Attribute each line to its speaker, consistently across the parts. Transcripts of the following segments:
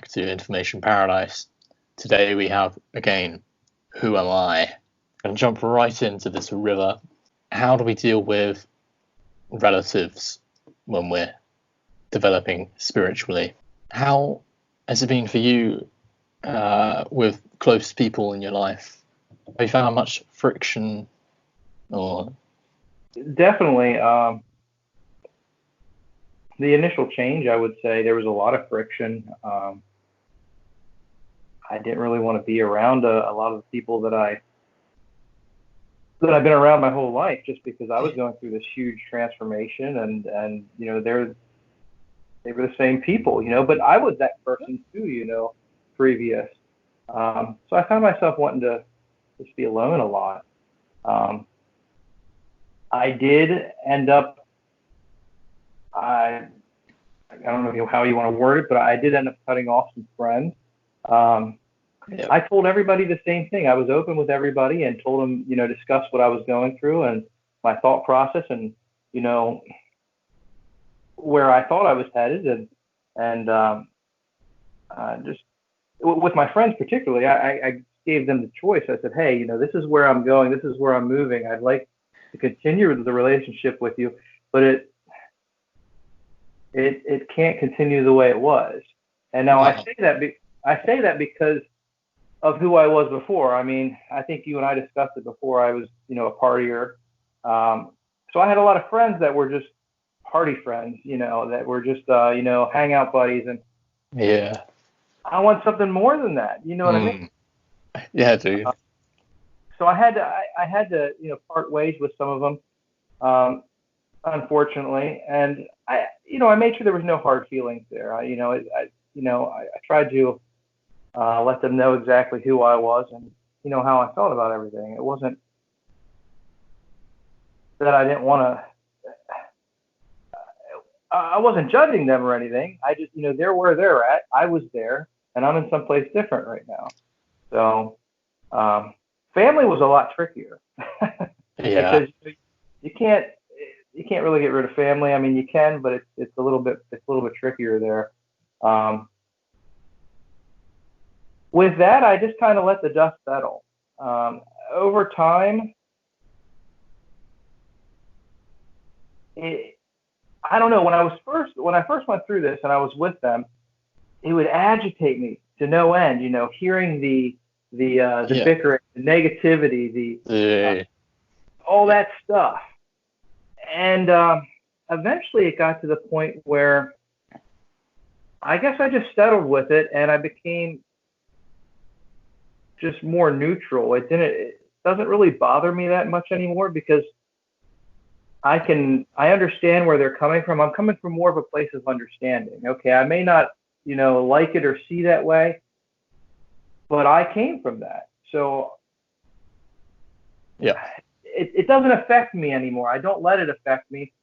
Speaker 1: to Information Paradise. Today we have, again, Who Am I? And jump right into this river. How do we deal with relatives when we're developing spiritually? How has it been for you with close people in your life? Have you found much friction? Or
Speaker 2: Definitely. The initial change, I would say, there was a lot of friction. I didn't really want to be around a lot of the people that I've been around my whole life, just because I was going through this huge transformation, and they were the same people, but I was that person too, previous. So I found myself wanting to just be alone a lot. I did end up, I don't know how you want to word it, but I did end up cutting off some friends. I told everybody the same thing. I was open with everybody and told them, discuss what I was going through and my thought process, and where I thought I was headed, and just with my friends particularly, I gave them the choice. I said, hey, this is where I'm going, this is where I'm moving. I'd like to continue the relationship with you, but it can't continue the way it was. And now I say that because of who I was before. I mean, I think you and I discussed it before. I was, a partier. So I had a lot of friends that were just party friends, that were just, hangout buddies. And
Speaker 1: yeah,
Speaker 2: I want something more than that. You know what I mean?
Speaker 1: Yeah, dude.
Speaker 2: So I had to, part ways with some of them, unfortunately. And I made sure there was no hard feelings there. I tried to let them know exactly who I was and, how I felt about everything. It wasn't that I didn't want to, I wasn't judging them or anything. I just, they're where they're at. I was there, and I'm in someplace different right now. So, family was a lot trickier.
Speaker 1: Yeah.
Speaker 2: Because you can't really get rid of family. I mean, you can, but it's a little bit trickier there. With that, I just kind of let the dust settle. Over time, I don't know. When I first went through this and I was with them, it would agitate me to no end. Hearing the bickering, the negativity, all that stuff, and eventually it got to the point where I guess I just settled with it, and I became just more neutral. It doesn't really bother me that much anymore, because I understand where they're coming from. I'm coming from more of a place of understanding. Okay, I may not, like it or see that way, but I came from that. So
Speaker 1: yeah,
Speaker 2: it doesn't affect me anymore. I don't let it affect me,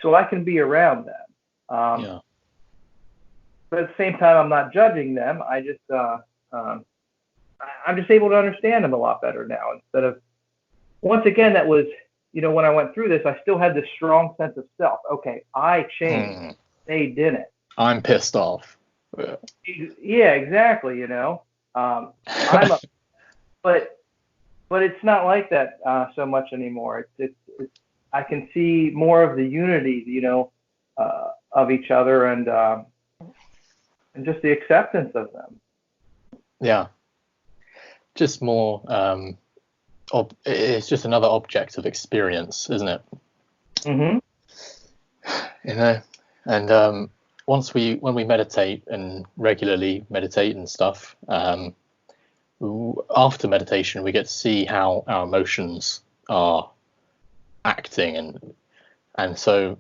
Speaker 2: so I can be around them. But at the same time, I'm not judging them. I just I'm just able to understand them a lot better now. Instead of, once again, that was, when I went through this, I still had this strong sense of self. Okay, I changed. They didn't.
Speaker 1: I'm pissed off.
Speaker 2: Yeah, exactly. But it's not like that so much anymore. It's I can see more of the unity, of each other, and just the acceptance of them.
Speaker 1: Yeah. Just more. It's just another object of experience, isn't it?
Speaker 2: Mm-hmm.
Speaker 1: And when we meditate and regularly meditate and stuff, after meditation we get to see how our emotions are acting, and so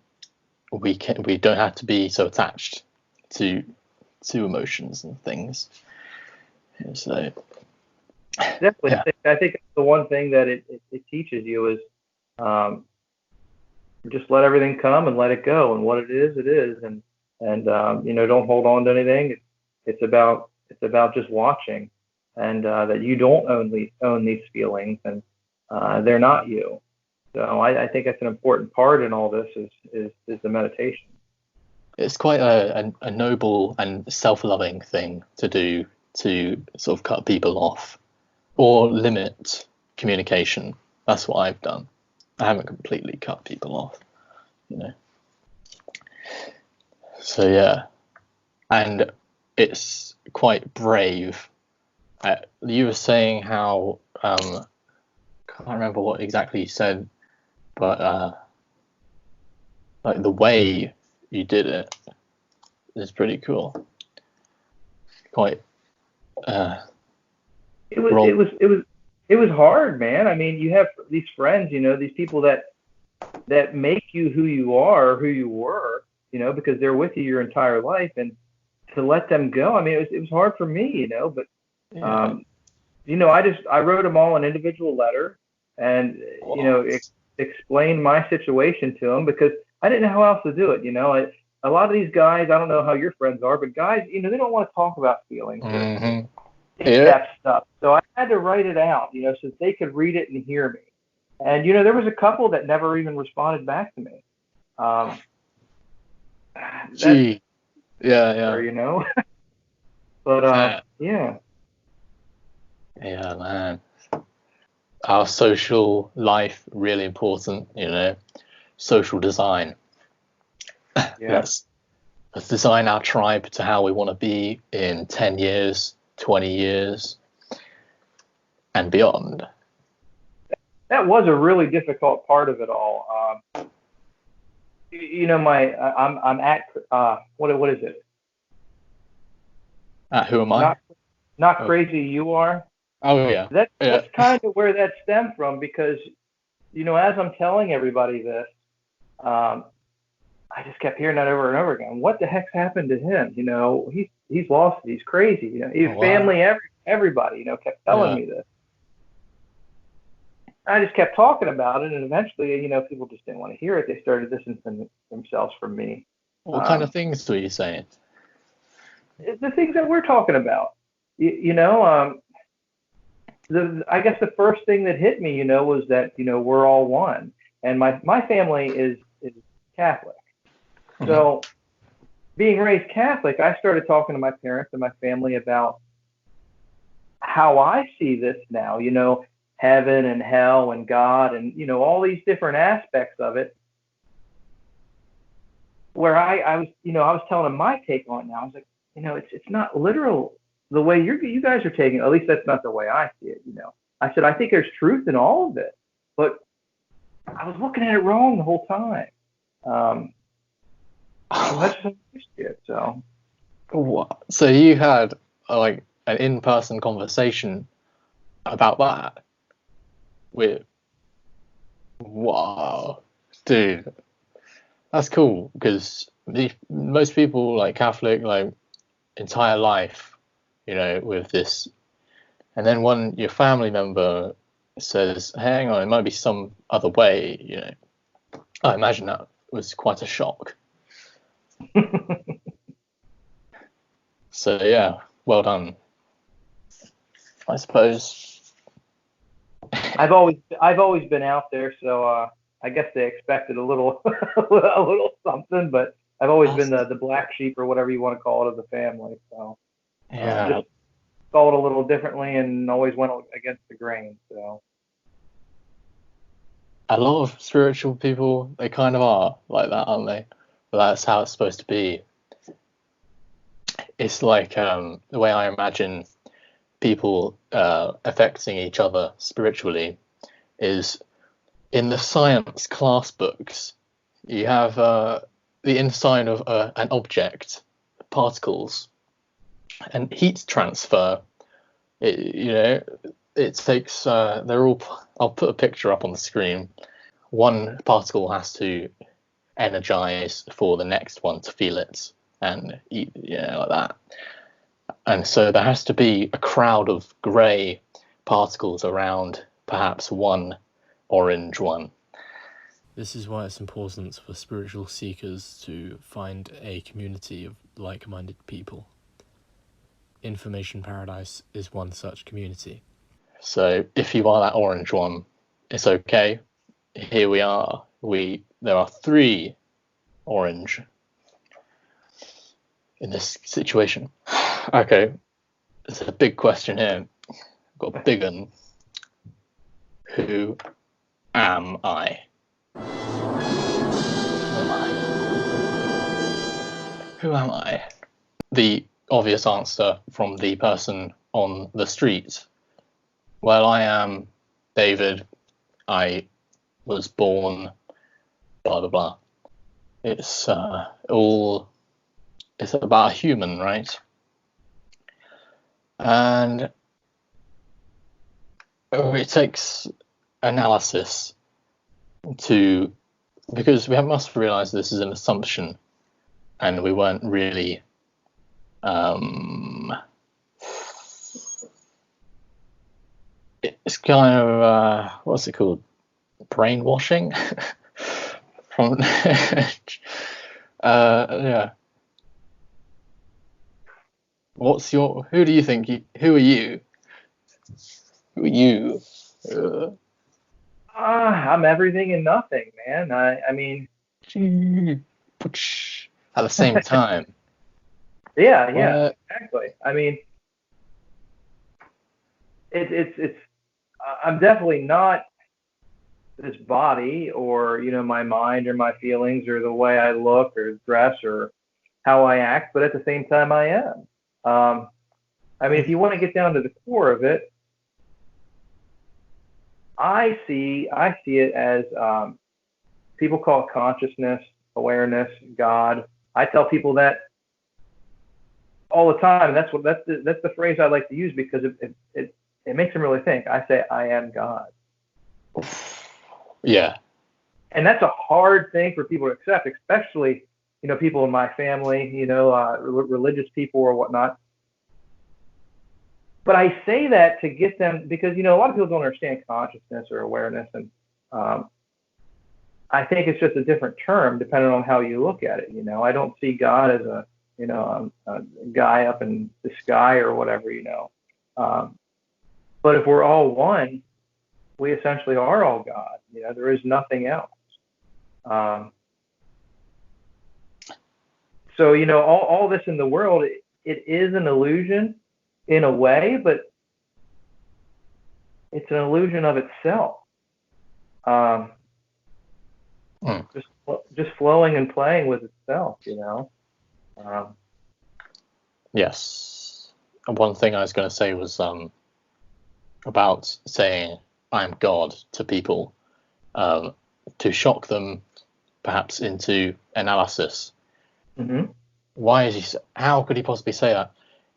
Speaker 1: we don't have to be so attached to emotions and things. So
Speaker 2: definitely, yeah. I think the one thing that it teaches you is just let everything come and let it go, and what it is, and don't hold on to anything. It's about just watching, and that you don't own these feelings, and they're not you. So I think that's an important part in all this is the meditation.
Speaker 1: it's quite a noble and self-loving thing to do, to sort of cut people off or limit communication. That's what I've done. I haven't completely cut people off, you know. So yeah, and it's quite brave. You were saying how can't remember what exactly you said, but like the way you did it is pretty cool. Quite.
Speaker 2: It was hard, man. I mean, you have these friends, you know, these people that make you who you are, or who you were, you know, because they're with you your entire life, and to let them go. I mean, it was hard for me, you know, but you know, I wrote them all an individual letter, and you know, explained my situation to them, because I didn't know how else to do it. You know, a lot of these guys, I don't know how your friends are, but guys, you know, they don't want to talk about feelings.
Speaker 1: Mm-hmm.
Speaker 2: That stuff. So I had to write it out, you know, so they could read it and hear me. And you know, there was a couple that never even responded back to me.
Speaker 1: Gee, yeah.
Speaker 2: You know, but yeah,
Speaker 1: man. Our social life really important, you know. Social design.
Speaker 2: Yeah.
Speaker 1: Let's design our tribe to how we want to be in 10 years, 20 years, and beyond.
Speaker 2: That was a really difficult part of it all. You know, I'm at what is it?
Speaker 1: Who am I?
Speaker 2: Not crazy. You are.
Speaker 1: Oh yeah.
Speaker 2: That's kind of where that stemmed from, because you know, as I'm telling everybody this, I just kept hearing that over and over again. What the heck's happened to him? You know, he's lost it. He's crazy. You know, his family, everybody, you know, kept telling me this. I just kept talking about it, and eventually, you know, people just didn't want to hear it. They started distancing themselves from me.
Speaker 1: What kind of things were you saying?
Speaker 2: The things that we're talking about. You know, I guess the first thing that hit me, you know, was that, you know, we're all one, and my family is Catholic. Mm-hmm. So, being raised Catholic, I started talking to my parents and my family about how I see this now. You know, heaven and hell and God, and you know, all these different aspects of it, where I was telling them my take on it now. I was like, you know, it's not literal the way you guys are taking it. At least that's not the way I see it, you know. I said, I think there's truth in all of it, but I was looking at it wrong the whole time. That's just it. So
Speaker 1: you had like an in-person conversation about that with, wow, dude, that's cool, because most people, like Catholic, like entire life, you know, with this, and then when your family member says, hang on, it might be some other way, you know, I imagine that was quite a shock. So yeah, well done, I suppose.
Speaker 2: I've always been out there, so I guess they expected a little a little something, but I've always been the black sheep, or whatever you want to call it, of the family. So just call it a little differently, and always went against the grain. So
Speaker 1: a lot of spiritual people, they kind of are like that, aren't they? But that's how it's supposed to be. It's like the way I imagine people affecting each other spiritually is in the science class books. You have the inside of an object, particles, and heat transfer. It takes. They're all. I'll put a picture up on the screen. One particle has to energize for the next one to feel it, and like that. And so there has to be a crowd of grey particles around perhaps one orange one.
Speaker 3: This is why it's important for spiritual seekers to find a community of like-minded people. Information Paradise is one such community.
Speaker 1: So if you are that orange one, it's okay. Here we are. There are 3 orange. in this situation? Okay, it's a big question here. I've got a big one. Who am I? Who am I? The obvious answer from the person on the street. Well, I am David. I was born, blah, blah, blah. It's it's about a human, right? And it takes analysis because we must realize this is an assumption, and we weren't really it's kind of what's it called, brainwashing from yeah. Who do you think who are you?
Speaker 2: I'm everything and nothing, man. I mean,
Speaker 1: at the same time.
Speaker 2: Yeah, exactly. I mean, it's I'm definitely not this body, or my mind or my feelings or the way I look or dress or how I act, but at the same time I am. I mean, if you want to get down to the core of it, I see it as people call it consciousness, awareness, God. I tell people that all the time. That's the phrase I like to use, because it makes them really think. I say I am God.
Speaker 1: Yeah.
Speaker 2: And that's a hard thing for people to accept, especially people in my family, religious people or whatnot. But I say that to get them, because a lot of people don't understand consciousness or awareness, and I think it's just a different term depending on how you look at it. I don't see God as a guy up in the sky or whatever. But if we're all one, we essentially are all God. There is nothing else. So all this in the world, it is an illusion in a way, but it's an illusion of itself. Just flowing and playing with itself,
Speaker 1: Yes. And one thing I was going to say was about saying I'm God to people, to shock them perhaps into analysis.
Speaker 2: Mm-hmm.
Speaker 1: How could he possibly say that?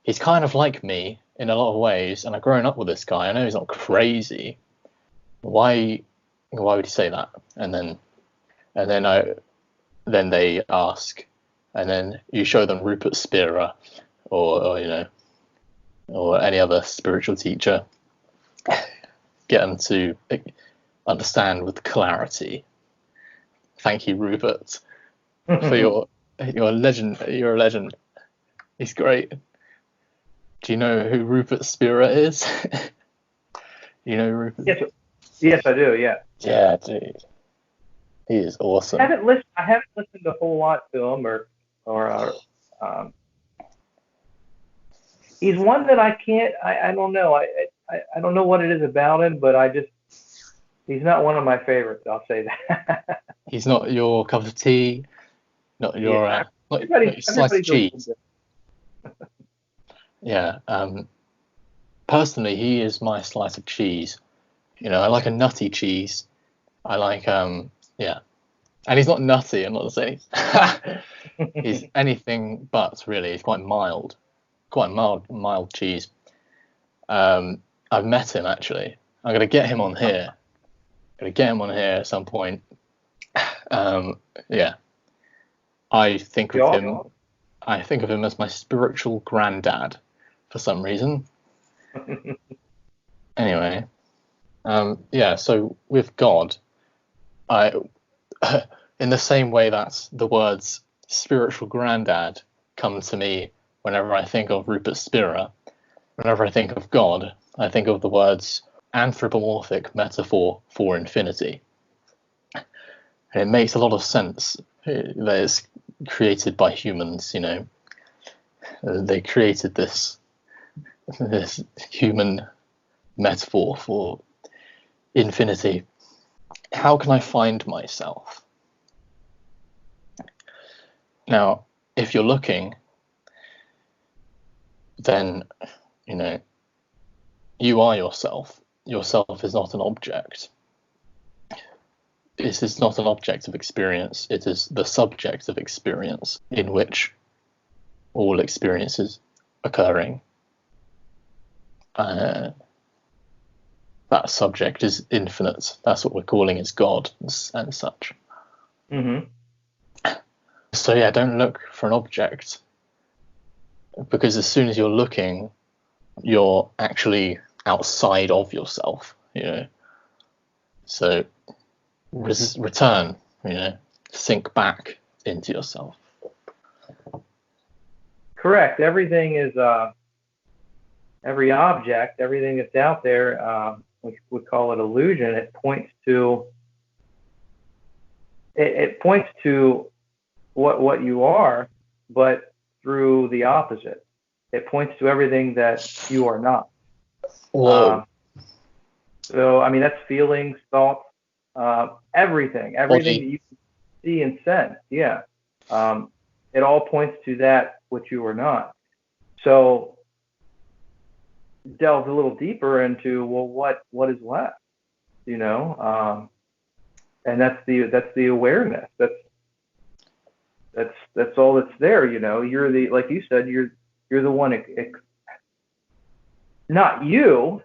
Speaker 1: He's kind of like me in a lot of ways, and I've grown up with this guy. I know he's not crazy. Why would he say that? And then they ask, and then you show them Rupert Spira, or any other spiritual teacher, get them to understand with clarity. Thank you, Rupert, for your legend. You're a legend. He's great. Do you know who Rupert Spira is? You know Rupert?
Speaker 2: Yes, I do. Yeah.
Speaker 1: Yeah, dude. He is awesome.
Speaker 2: I haven't listened a whole lot to him, or he's one that I can't. I don't know. I don't know what it is about him, but he's not one of my favorites. I'll say that.
Speaker 1: He's not your cup of tea. Not your not your slice of cheese. Yeah. Personally, he is my slice of cheese. I like a nutty cheese. I like yeah. And he's not nutty. I'm not saying he's anything but, really. He's quite mild cheese. I've met him, actually. I'm gonna get him on here. At some point. Yeah. I think of him as my spiritual granddad for some reason. Anyway, yeah. So with God, in the same way that the words spiritual granddad come to me whenever I think of Rupert Spira, whenever I think of God, I think of the words anthropomorphic metaphor for infinity. And it makes a lot of sense that it's created by humans, they created this human metaphor for infinity. How can I find myself? Now, if you're looking, then, you are yourself. Yourself is not an object. This is not an object of experience. It is the subject of experience, in which all experiences occurring. That subject is infinite. That's what we're calling as God and such.
Speaker 2: Mm-hmm.
Speaker 1: So yeah, don't look for an object, because as soon as you're looking, you're actually outside of yourself. So return. Sink back into yourself.
Speaker 2: Correct. Everything is every object, everything that's out there. We call it illusion. It points to. It points to what you are, but through the opposite. It points to everything that you are not.
Speaker 1: Whoa.
Speaker 2: So I mean, that's feelings, thoughts, everything that you see and sense. Yeah. It all points to that which you are not. So delve a little deeper into, well, what is left, and that's the awareness. That's all that's there. You're the, like you said, you're the one. Not you,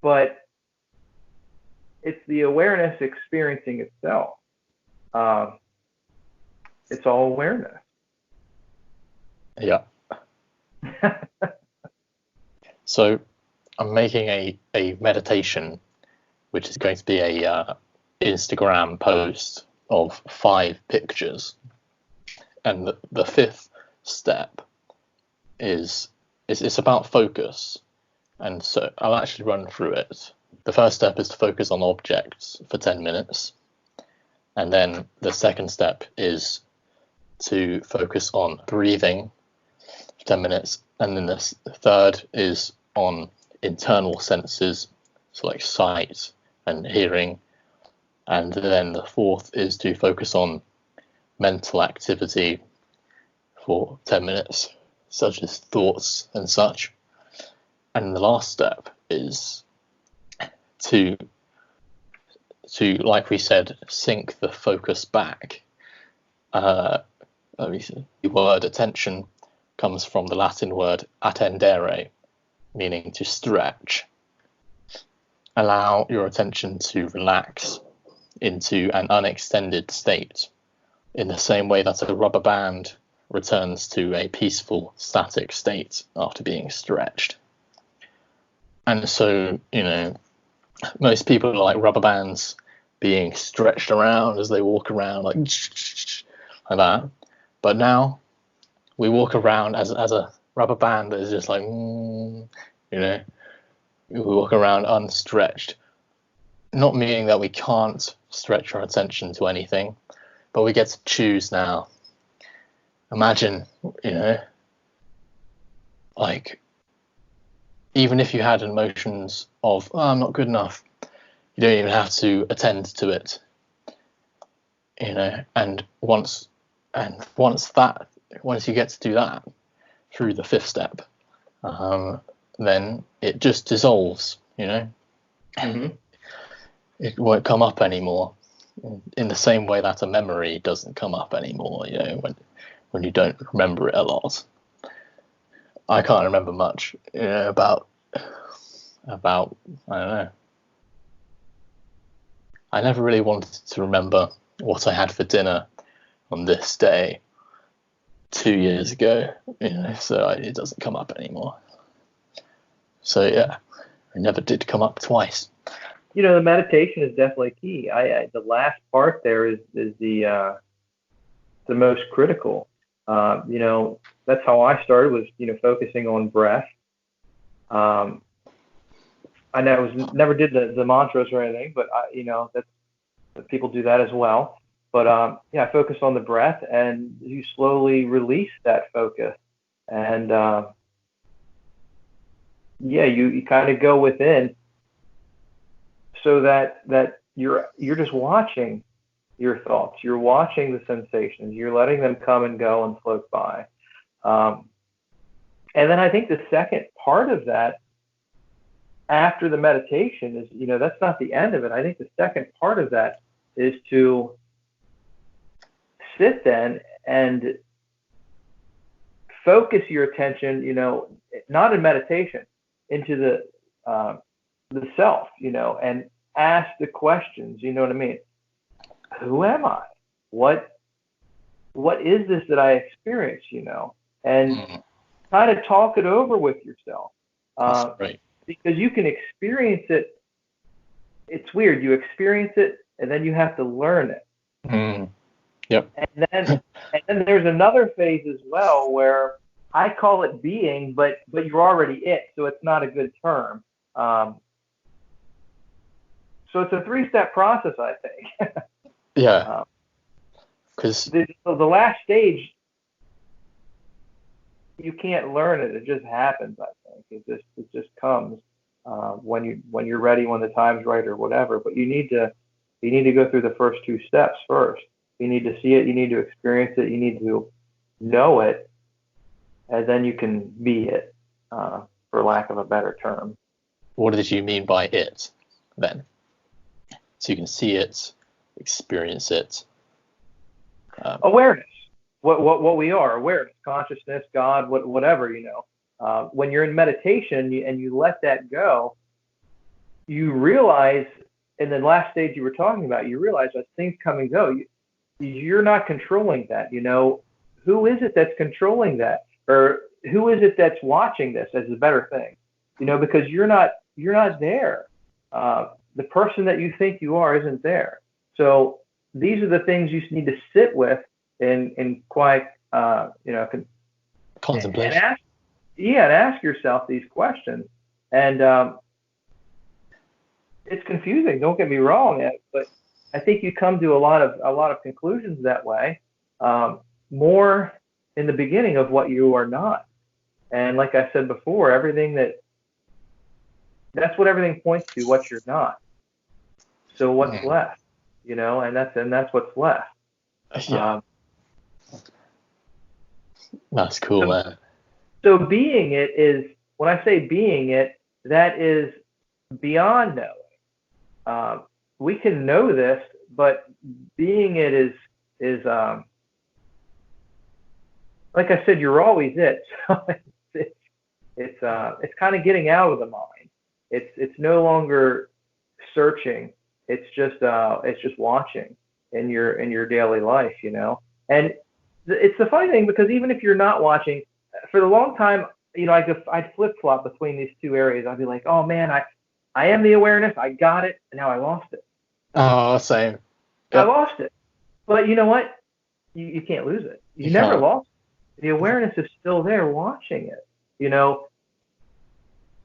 Speaker 2: but it's the awareness experiencing itself. It's all awareness.
Speaker 1: Yeah. So I'm making a meditation, which is going to be a Instagram post of 5 pictures. And the 5th step is it's about focus. And so I'll actually run through it. The first step is to focus on objects for 10 minutes. And then the second step is to focus on breathing for 10 minutes. And then the third is on internal senses, so like sight and hearing. And then the fourth is to focus on mental activity for 10 minutes, such as thoughts and such. And the last step is to like we said, sink the focus back. The word attention comes from the Latin word attendere, meaning to stretch. Allow your attention to relax into an unextended state, in the same way that a rubber band returns to a peaceful, static state after being stretched. And so, most people like rubber bands being stretched around as they walk around like that. But now we walk around as a rubber band that is just like, we walk around unstretched. Not meaning that we can't stretch our attention to anything, but we get to choose now. Imagine, like, even if you had emotions of, I'm not good enough, you don't even have to attend to it, and once you get to do that through the 5th step, then it just dissolves,
Speaker 2: Mm-hmm.
Speaker 1: It won't come up anymore, in the same way that a memory doesn't come up anymore, when you don't remember it a lot. I can't remember much, about I don't know. I never really wanted to remember what I had for dinner on this day 2 years ago, so it doesn't come up anymore. So yeah, it never did come up twice.
Speaker 2: The meditation is definitely key. The last part there is the most critical. That's how I started, was focusing on breath. I never did the mantras or anything, but that people do that as well. But I focus on the breath, and you slowly release that focus, And you kind of go within, so that you're just watching your thoughts, you're watching the sensations, you're letting them come and go and float by. And then I think the second part of that, after the meditation, is, that's not the end of it. I think the second part of that is to sit then and focus your attention, not in meditation, into the self, and ask the questions. You know what I mean? Who am I? What is this that I experience? And kind of talk it over with yourself.
Speaker 1: Right.
Speaker 2: Because you can experience it. It's weird. You experience it, and then you have to learn it.
Speaker 1: Yep.
Speaker 2: And then there's another phase as well, where I call it being, but you're already it, so it's not a good term. So it's a 3-step process, I think.
Speaker 1: Yeah. Because
Speaker 2: the last stage, you can't learn it. It just happens, I think. It just comes when you're ready, when the time's right, or whatever. But you need to go through the first 2 steps first. You need to see it. You need to experience it. You need to know it, and then you can be it, for lack of a better term.
Speaker 1: What did you mean by it then? So you can see it, experience it.
Speaker 2: Awareness. What we are, awareness, consciousness, God, whatever, when you're in meditation and you let that go, you realize, in the last stage you were talking about, you realize that things come and go. You're not controlling that. Who is it that's controlling that, or who is it that's watching this as a better thing? Because you're not there. The person that you think you are isn't there. So these are the things you need to sit with in quiet,
Speaker 1: contemplation.
Speaker 2: And ask yourself these questions. And it's confusing. Don't get me wrong, but I think you come to a lot of conclusions that way. More in the beginning of what you are not. And like I said before, that's what everything points to, what you're not. So what's left, and that's what's left.
Speaker 1: Yeah. That's cool, man.
Speaker 2: So being it is, when I say being it, that is beyond knowing. We can know this, but being it is like I said, you're always it. So it's kind of getting out of the mind. It's no longer searching. It's just watching in your daily life, And it's the funny thing, because even if you're not watching, for the long time, I'd flip-flop between these 2 areas. I'd be like, oh man, I am the awareness. I got it, and now I lost it.
Speaker 1: Oh, same.
Speaker 2: Yep. I lost it. But you know what? You can't lose it. You never lost it. The awareness is still there, watching it.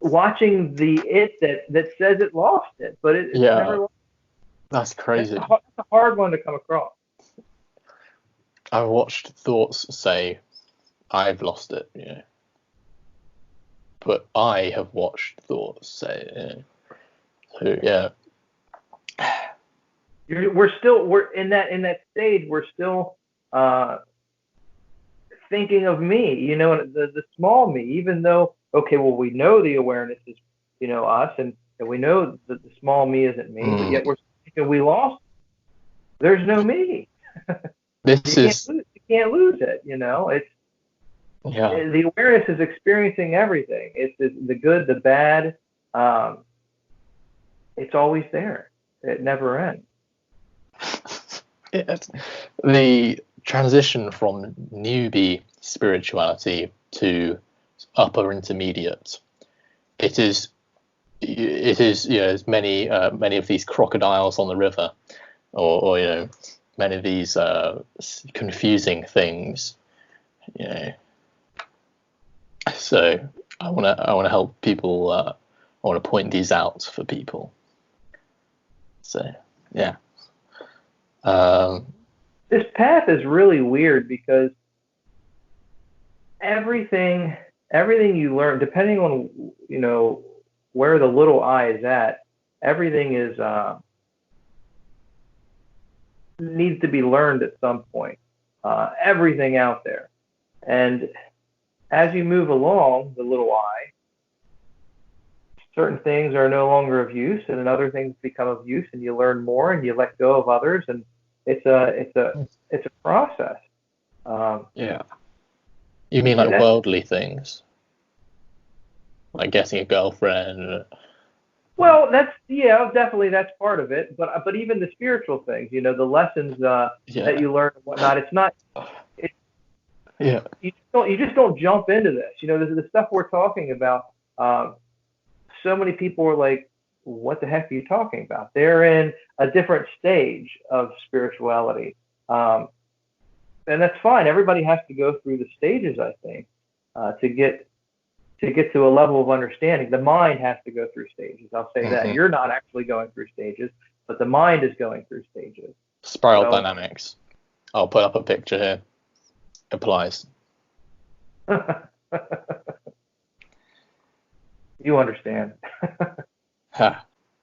Speaker 2: Watching the it that says it lost it, but it's never lost it.
Speaker 1: That's crazy.
Speaker 2: It's a hard one to come across.
Speaker 1: I've watched thoughts say, I've lost it, but I have watched thoughts say, so yeah.
Speaker 2: We're in that stage. We're still thinking of me, the small me, even though, okay, well, we know the awareness is, us, and we know that the small me isn't me, but yet we're thinking we lost. There's no me. You can't lose it. It's the awareness is experiencing everything. It's the good, the bad. It's always there. It never ends.
Speaker 1: The transition from newbie spirituality to upper intermediate, it is as many of these crocodiles on the river, or many of these confusing things, So I want to help people. I want to point these out for people. So yeah.
Speaker 2: This path is really weird, because everything you learn, depending on where the little I is at, everything is needs to be learned at some point. Everything out there, and as you move along the little I, certain things are no longer of use, and then other things become of use, and you learn more, and you let go of others, and it's a process.
Speaker 1: Yeah. You mean like worldly things, like getting a girlfriend?
Speaker 2: Well, definitely that's part of it. But even the spiritual things, the lessons that you learn and whatnot, it's not.
Speaker 1: Yeah.
Speaker 2: You just don't jump into this. This is the stuff we're talking about. So many people are like, "What the heck are you talking about?" They're in a different stage of spirituality, and that's fine. Everybody has to go through the stages, I think, to get to a level of understanding. The mind has to go through stages. I'll say that. You're not actually going through stages, but the mind is going through stages.
Speaker 1: Spiral dynamics. I'll put up a picture here. Applies.
Speaker 2: You understand.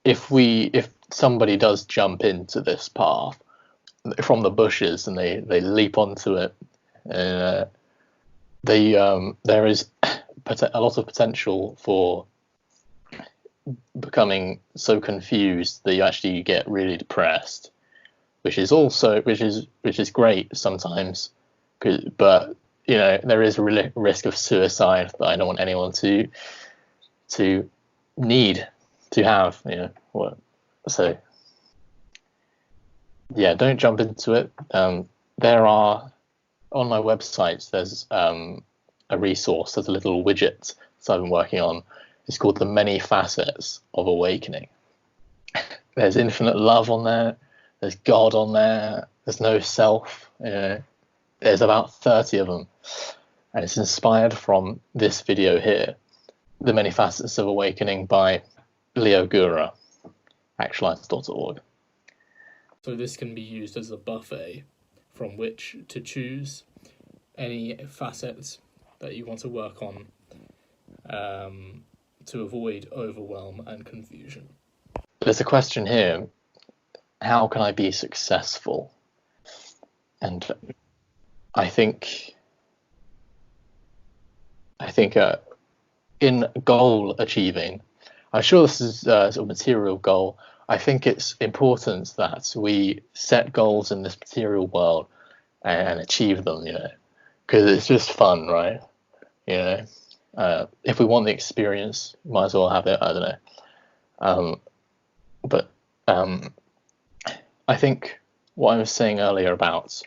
Speaker 1: If somebody does jump into this path from the bushes and they leap onto it, there is a lot of potential for becoming so confused that you actually get really depressed, which is great sometimes, but there is a risk of suicide that I don't want anyone to need to have. So yeah, don't jump into it. There are, on my website, there's a resource, there's a little widget that I've been working on. It's called The Many Facets of Awakening. There's infinite love on there, there's God on there, there's no self. There's about 30 of them, and it's inspired from this video here, The Many Facets of Awakening by Leo Gura, actualize.org.
Speaker 3: So this can be used as a buffet from which to choose any facets that you want to work on to avoid overwhelm and confusion.
Speaker 1: There's a question here: how can I be successful? And I think in goal achieving, I'm sure this is a material goal. I think it's important that we set goals in this material world and achieve them, because it's just fun, right? If we want the experience, might as well have it. I don't know. But I think what I was saying earlier about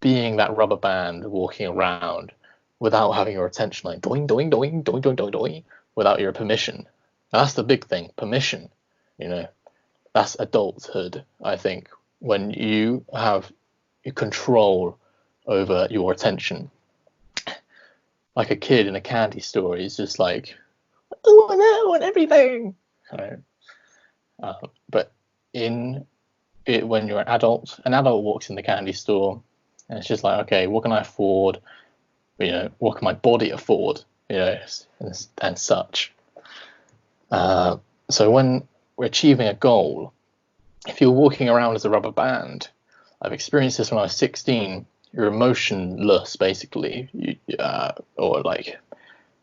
Speaker 1: being that rubber band walking around without having your attention, like doing, doing, doing, doing, doing, doing, doing, without your permission. And that's the big thing, permission. That's adulthood, I think, when you have control over your attention. Like a kid in a candy store, he's just like, I want everything. Right? But when you're an adult walks in the candy store, and it's just like, okay, what can I afford? What can my body afford? And such. So when we're achieving a goal, if you're walking around as a rubber band, I've experienced this when I was 16. You're emotionless, basically, or like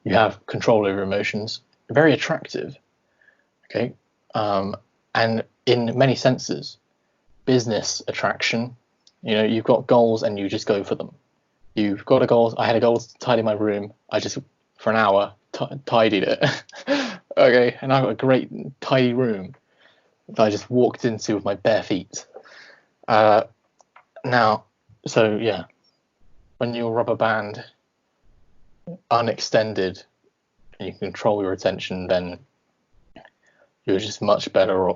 Speaker 1: you have control over emotions. Very attractive, okay, and in many senses, business attraction. You've got goals and you just go for them. You've got a goal. I had a goal to tidy my room. I just for an hour tidied it. Okay, and I've got a great tidy room that I just walked into with my bare feet. So yeah, when you're rubber band, unextended, and you control your attention, then you're just much better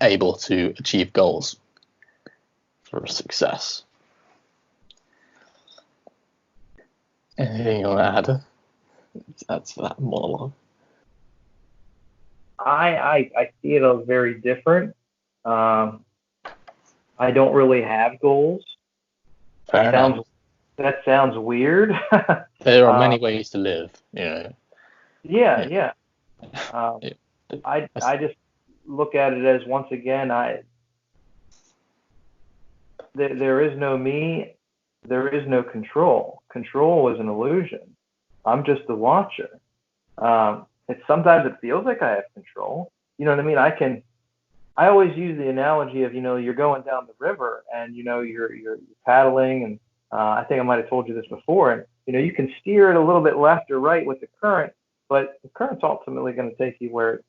Speaker 1: able to achieve goals for success. Anything you want to add? That's that monologue.
Speaker 2: I see it as very different. I don't really have goals. Sounds that sounds weird.
Speaker 1: There are many ways to live, you know.
Speaker 2: Yeah. I just look at it as, once again, there is no me, there is no control. Control is an illusion. I'm just the watcher. Sometimes it feels like I have control. You know what I mean? I always use the analogy of, you're going down the river and, you're paddling, and I think I might have told you this before, and, you can steer it a little bit left or right with the current, but the current's ultimately going to take you where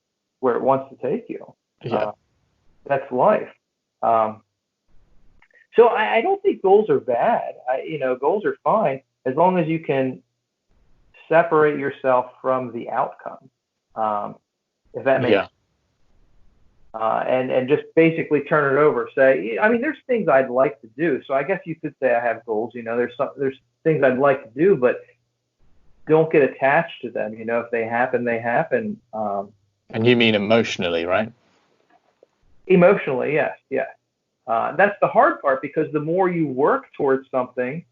Speaker 2: it wants to take you.
Speaker 1: Yeah.
Speaker 2: That's life. So I don't think goals are bad. Goals are fine as long as you can separate yourself from the outcome, if that makes sense. And just basically turn it over. Say, there's things I'd like to do. So I guess you could say I have goals. There's things I'd like to do, but don't get attached to them. If they happen, they happen.
Speaker 1: And you mean emotionally, right?
Speaker 2: Emotionally, yes. That's the hard part, because the more you work towards something,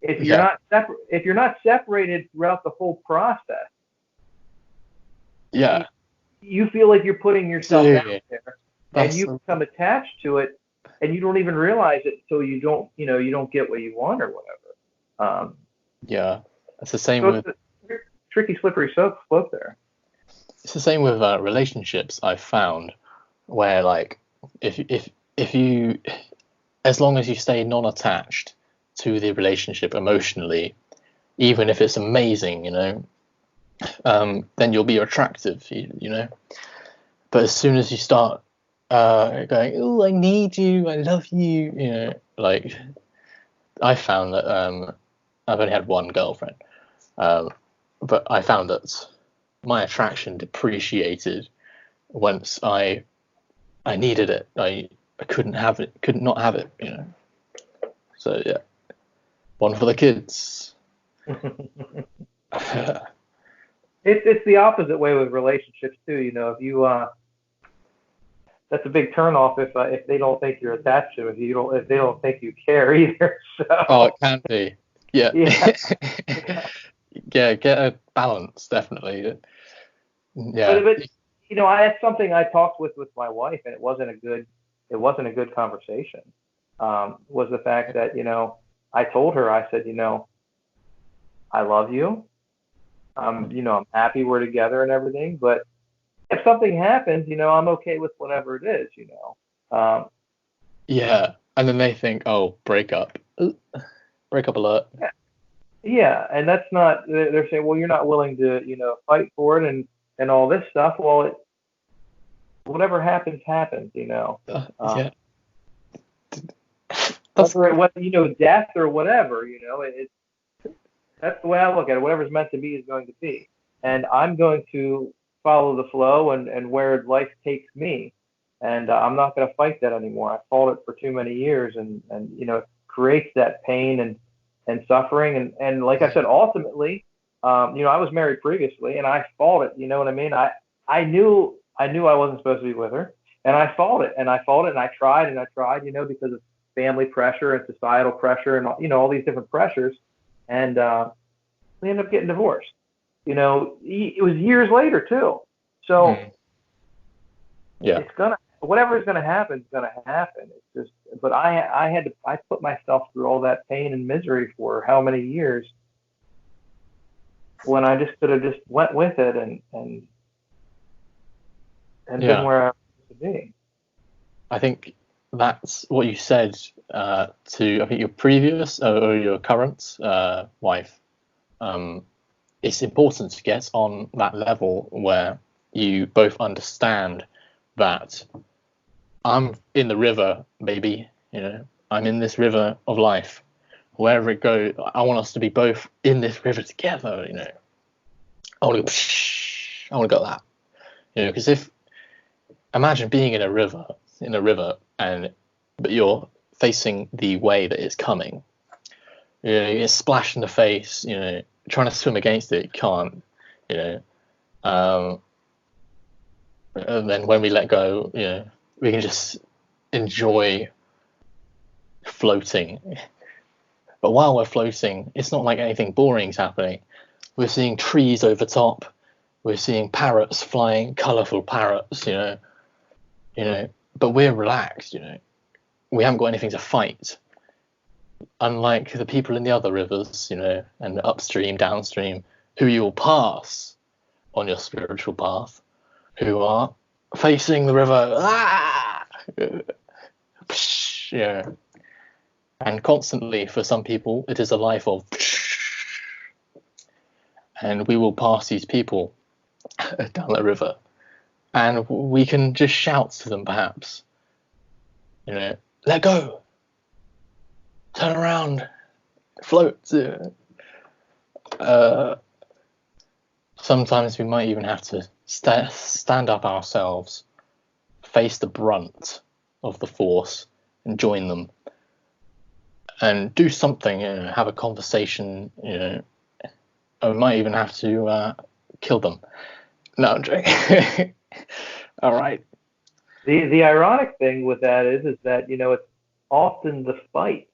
Speaker 2: if you're not separated throughout the whole process, you feel like you're putting yourself out there, and you become attached to it, and you don't even realize it until you don't get what you want or whatever.
Speaker 1: It's the same with
Speaker 2: tricky, slippery slope there.
Speaker 1: It's the same with relationships. I've found where, like, if you, as long as you stay non-attached to the relationship emotionally, even if it's amazing, then you'll be attractive, But as soon as you start going, oh, I need you, I love you, like, I found that I've only had one girlfriend, but I found that my attraction depreciated once I needed it. I couldn't have it, could not have it, So yeah, one for the kids.
Speaker 2: It's the opposite way with relationships too. If you that's a big turnoff if they don't think you're attached to it. If they don't think you care either. So.
Speaker 1: Oh, it can be. Yeah. Yeah, get a balance, definitely. Yeah.
Speaker 2: But that's something I talked with my wife, and it wasn't a good conversation. Was the fact that I told her, I said, I love you. I'm happy we're together and everything, but if something happens, I'm okay with whatever it is,
Speaker 1: Yeah, and then they think, oh, break up alert.
Speaker 2: Yeah, and that's not. They're saying, well, you're not willing to, fight for it and all this stuff. Well, whatever happens,
Speaker 1: Yeah.
Speaker 2: Whether death or whatever, that's the way I look at it. Whatever's meant to be is going to be, and I'm going to follow the flow and where life takes me, and I'm not going to fight that anymore. I fought it for too many years, and it creates that pain and suffering, and like I said, ultimately, I was married previously, and I fought it. You know what I mean? I knew I wasn't supposed to be with her, and I fought it, and I tried, because of family pressure and societal pressure and all these different pressures, and we ended up getting divorced. It was years later too. So it's whatever's gonna happen is gonna happen. It's just, but I put myself through all that pain and misery for how many years, when I just could have just went with it and been where I wanted to be.
Speaker 1: I think that's what you said to, I think, your previous or your current wife. It's important to get on that level where you both understand that I'm in the river, baby. I'm in this river of life. Wherever it goes, I want us to be both in this river together. I want to go that. Because imagine being in a river, but you're facing the way that is coming. You get splashed in the face. Trying to swim against it, you can't. And then when we let go, we can just enjoy floating But while we're floating, it's not like anything boring's happening. We're seeing trees over top. We're seeing parrots flying, colourful parrots, you know. But we're relaxed, you know. We haven't got anything to fight. Unlike the people in the other rivers, you know, and upstream, downstream, who you'll pass on your spiritual path, who are facing the river, yeah. And constantly, for some people, it is a life of, and we will pass these people down the river, and we can just shout to them, perhaps, you know, let go, turn around, float. Sometimes we might even have to stand up ourselves, face the brunt of the force, and join them, and do something. You know, have a conversation. You know, I might even have to kill them. No, I'm joking. All right.
Speaker 2: The ironic thing with that is that, you know, it's often the fight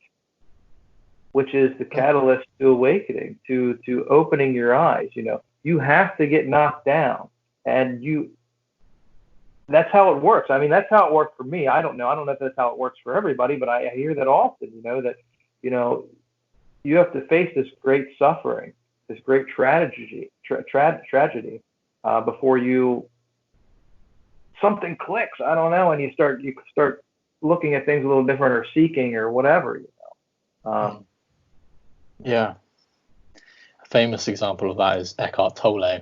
Speaker 2: which is the catalyst to awakening, to opening your eyes. You know, you have to get knocked down, and that's how it works. I mean, that's how it worked for me. I don't know if that's how it works for everybody, but I hear that often, you know, that, you know, you have to face this great suffering, this great tragedy, before something clicks. I don't know, and you start looking at things a little different, or seeking, or whatever, you know.
Speaker 1: Yeah. A famous example of that is Eckhart Tolle.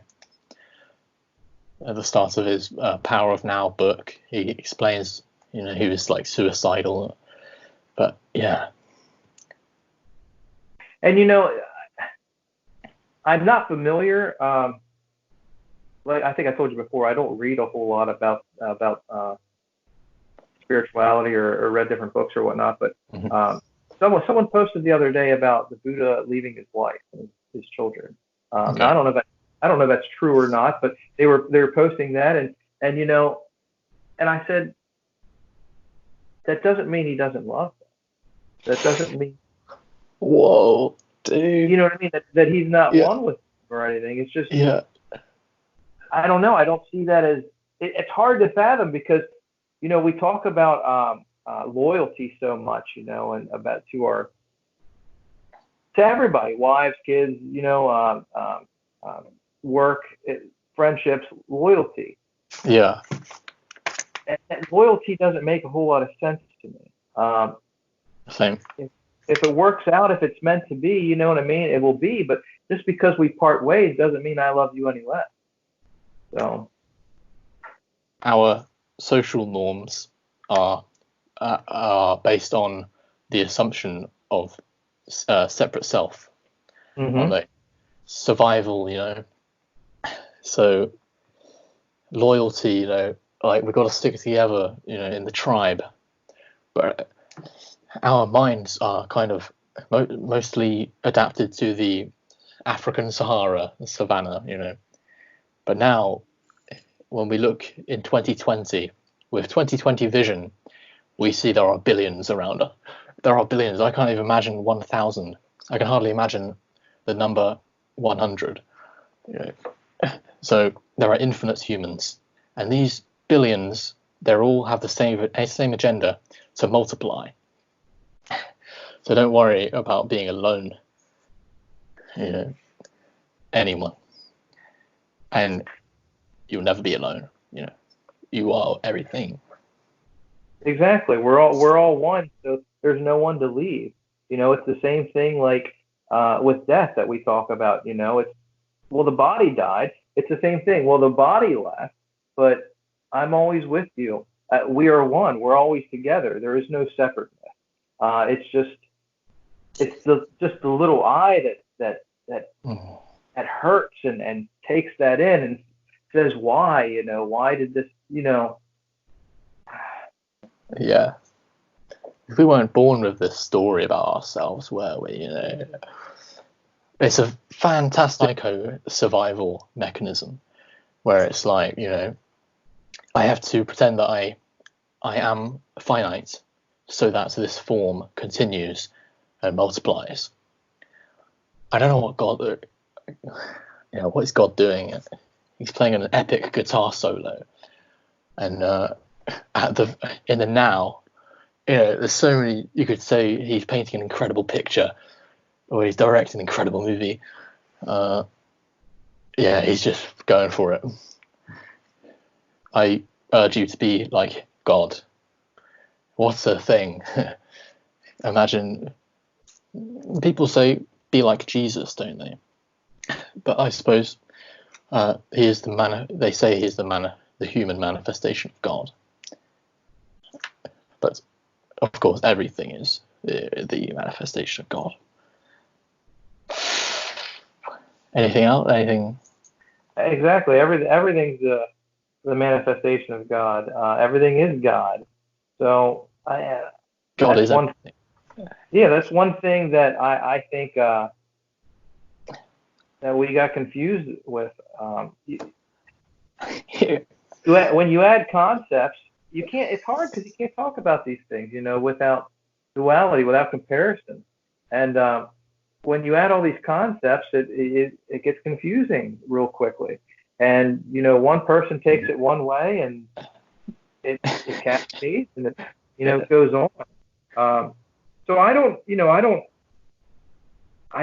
Speaker 1: At the start of his Power of Now book, he explains, you know, he was like suicidal, but yeah.
Speaker 2: And, you know, I'm not familiar. Like I think I told you before, I don't read a whole lot about spirituality or read different books or whatnot. But someone posted the other day about the Buddha leaving his wife and his children. Okay. Now, I don't know if that's true or not, but they were posting that, and you know, and I said, that doesn't mean he doesn't love them. That doesn't mean.
Speaker 1: Whoa, dude.
Speaker 2: You know what I mean? That he's not one with them or anything. It's just.
Speaker 1: Yeah.
Speaker 2: I don't know. I don't see that as. It's hard to fathom because, you know, we talk about loyalty so much, you know, and about to everybody, wives, kids, you know, work, friendships, loyalty.
Speaker 1: Yeah.
Speaker 2: And loyalty doesn't make a whole lot of sense to me.
Speaker 1: Same.
Speaker 2: If it works out, if it's meant to be, you know what I mean, it will be. But just because we part ways doesn't mean I love you any less. So.
Speaker 1: Our social norms are based on the assumption of separate self, aren't they? Survival, you know. So loyalty, you know, like we've got to stick together, you know, in the tribe. But our minds are kind of mostly adapted to the African Sahara, the savannah, you know. But now, when we look in 2020, with 2020 vision, we see there are billions around us. There are billions. I can't even imagine 1,000. I can hardly imagine the number 100. You know. So there are infinite humans, and these billions, they all have the same agenda: to multiply. So don't worry about being alone. You know, anyone, and you'll never be alone. You know, you are everything.
Speaker 2: Exactly. We're all one, so there's no one to leave. You know, it's the same thing like with death that we talk about. You know, it's, well, the body died. It's the same thing. Well, the body left, but I'm always with you. We are one. We're always together. There is no separateness. It's just the little eye that hurts and takes that in and says, why? You know, why did this? You know.
Speaker 1: Yeah. If we weren't born with this story about ourselves, were we? You know, it's a fantastic survival mechanism where it's like, you know, I have to pretend that I am finite so that this form continues and multiplies. I don't know what God, what is God doing? He's playing an epic guitar solo, and in the now, there's so many. You could say he's painting an incredible picture, or he's directing an incredible movie. He's just going for it. I urge you to be like God. What's a thing? Imagine, people say be like Jesus, don't they? But I suppose he is they say he is the human manifestation of God. But of course, everything is the manifestation of God. Anything else? Anything?
Speaker 2: Exactly. Everything's the manifestation of God. Everything is God. So
Speaker 1: God is one.
Speaker 2: Yeah, that's one thing that I think that we got confused with. When you add concepts, you can't. It's hard because you can't talk about these things, without duality, without comparison. And when you add all these concepts, it gets confusing real quickly. And one person takes it one way, and it cascades, and it goes on. So I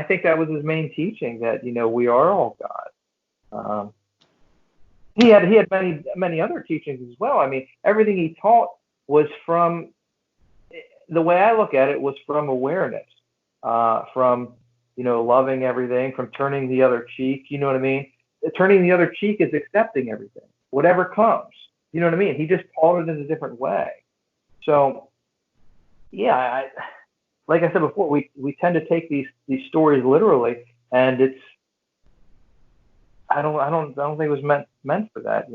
Speaker 2: think that was his main teaching, that we are all God. He had many other teachings as well. I mean, everything he taught was from, the way I look at it, was from awareness, from loving everything, from turning the other cheek. You know what I mean? Turning the other cheek is accepting everything, whatever comes. You know what I mean? He just taught it in a different way. So, yeah, like I said before, we tend to take these stories literally, and it's, I don't think it was meant for that.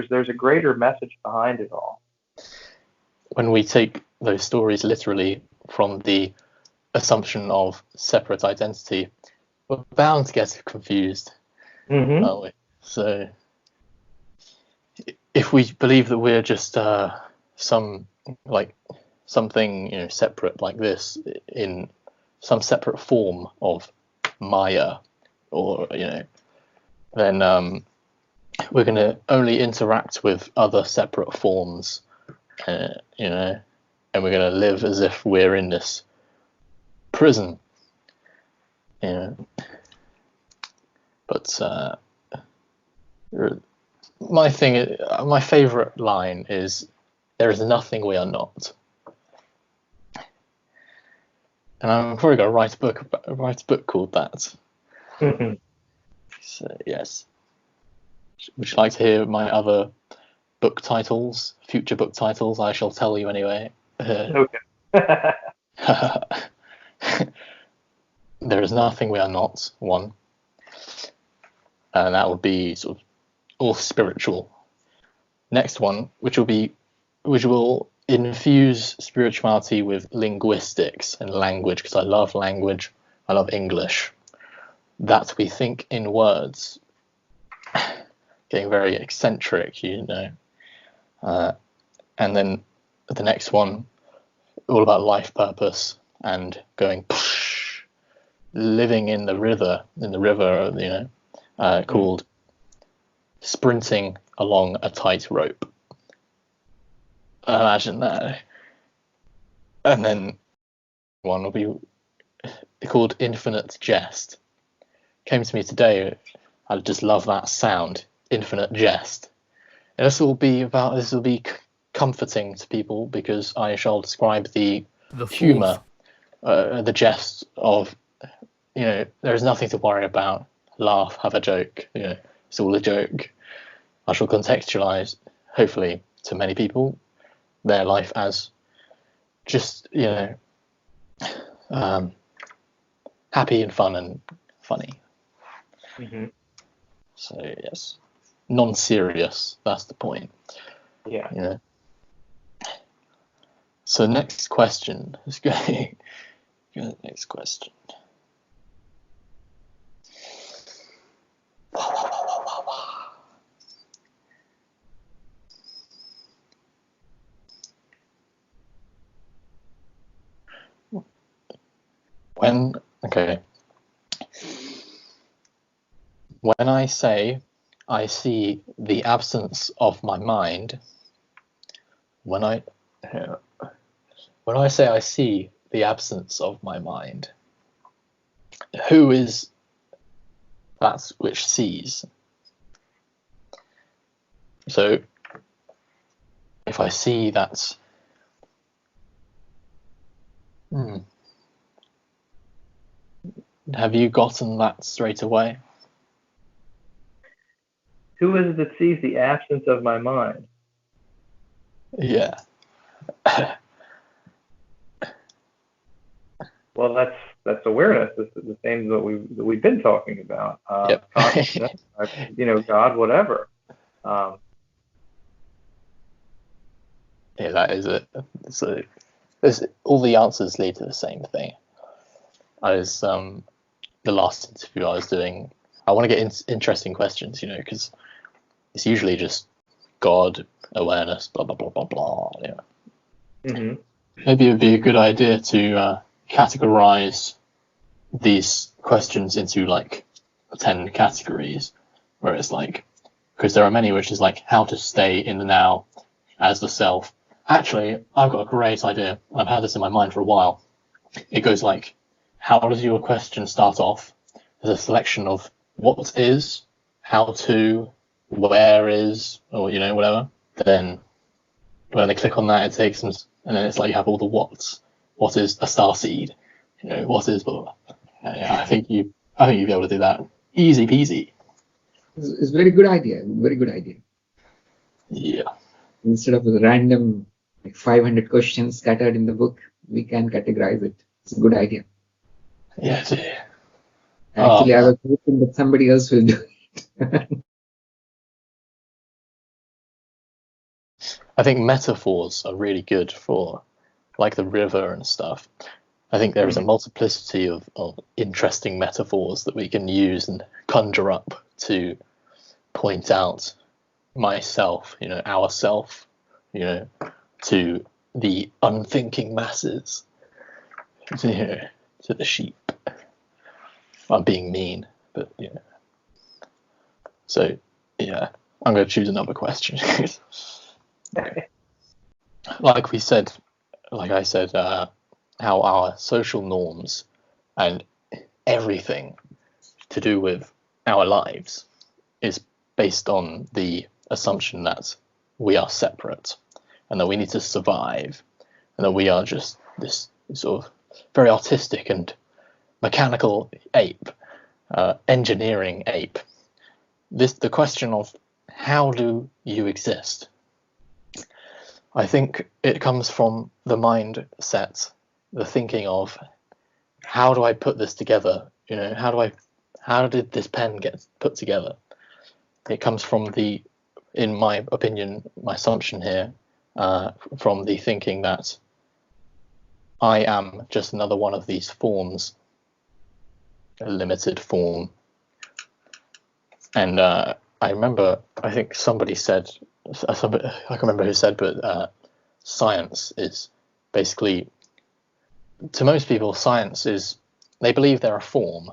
Speaker 2: There's a greater message behind it all.
Speaker 1: When we take those stories literally from the assumption of separate identity, we're bound to get confused, aren't we? So if we believe that we're just something separate like this, in some separate form of Maya, or then we're going to only interact with other separate forms, and we're going to live as if we're in this prison, But my favorite line is, "There is nothing we are not." And I'm probably going to write a book called that. So, yes. Would you like to hear my other book titles, future book titles? I shall tell you anyway.
Speaker 2: Okay.
Speaker 1: There is nothing we are not, one. And that would be sort of all spiritual. Next one, which will infuse spirituality with linguistics and language, because I love language. I love English. That we think in words. Getting very eccentric, And then the next one, all about life purpose and going living in the river, called sprinting along a tightrope. Imagine that. And then one will be called Infinite Jest. Came to me today. I just love that sound, Infinite Jest. And this will be comforting to people, because I shall describe the humour, the jest of, there is nothing to worry about. Laugh, have a joke. It's all a joke. I shall contextualise, hopefully, to many people, their life as just, happy and fun and funny.
Speaker 2: Mm-hmm.
Speaker 1: So yes, non-serious. That's the point.
Speaker 2: Yeah.
Speaker 1: So next question. Let's go to the next question. When I say I see the absence of my mind, when I say I see the absence of my mind, who is that which sees? So if I see that, have you gotten that straight away?
Speaker 2: Who is it that sees the absence of my mind?
Speaker 1: Yeah.
Speaker 2: Well, that's awareness. This is the same that we've been talking about.
Speaker 1: Yep.
Speaker 2: Consciousness, God, whatever.
Speaker 1: Yeah, that is it. So all the answers lead to the same thing. The last interview I was doing, I want to get interesting questions, because it's usually just God, awareness, blah blah blah blah blah. Yeah.
Speaker 2: Mm-hmm.
Speaker 1: Maybe it would be a good idea to categorize these questions into like 10 categories, where it's like, because there are many which is like how to stay in the now as the self. Actually, I've got a great idea. I've had this in my mind for a while. It goes like, how does your question start off? There's a selection of what is, how to, where is, or whatever. Then when they click on that, it takes them, and then it's like you have all the what's. What is a star seed? What is blah, blah, blah. Yeah, I think you'd be able to do that easy peasy.
Speaker 4: It's a very good idea. Very good idea.
Speaker 1: Yeah.
Speaker 4: Instead of random 500 questions scattered in the book, we can categorize it. It's a good idea.
Speaker 1: Yeah, it is.
Speaker 4: Actually, I was hoping that somebody else will do it.
Speaker 1: I think metaphors are really good for like the river and stuff. I think there is a multiplicity of interesting metaphors that we can use and conjure up to point out myself, ourself, to the unthinking masses, to the sheep. I'm being mean, but So yeah, I'm going to choose another question. Like I said, how our social norms and everything to do with our lives is based on the assumption that we are separate and that we need to survive and that we are just this sort of very artistic and mechanical ape, engineering ape. The question of how do you exist? I think it comes from the mindset, the thinking of how do I put this together? How did this pen get put together? It comes from in my opinion, my assumption here, from the thinking that I am just another one of these forms, a limited form. And I think somebody said, I can't remember who said, but science is basically, to most people, science is, they believe they're a form,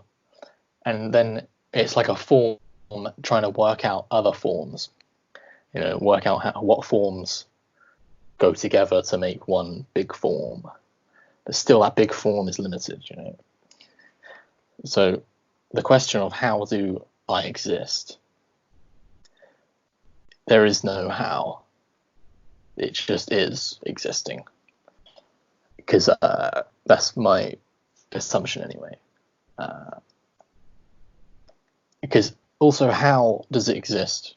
Speaker 1: and then it's like a form trying to work out other forms, work out what forms go together to make one big form, but still that big form is limited, So the question of how do I exist, there is no how. It just is existing, because that's my assumption anyway. Because also, how does it exist?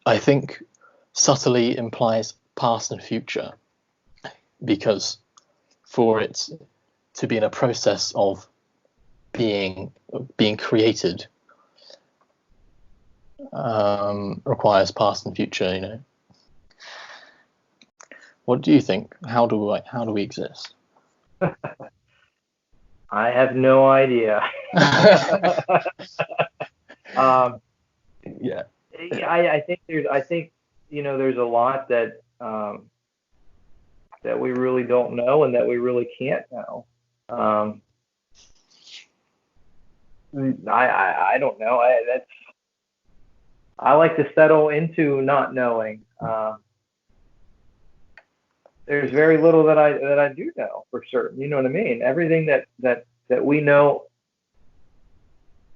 Speaker 1: I think subtly implies past and future, because for it to be in a process of being created requires past and future. What do you think? How do we exist?
Speaker 2: I have no idea.
Speaker 1: Yeah.
Speaker 2: I think there's a lot that that we really don't know and that we really can't know. I don't know. I like to settle into not knowing. There's very little that I do know for certain. You know what I mean? Everything that we know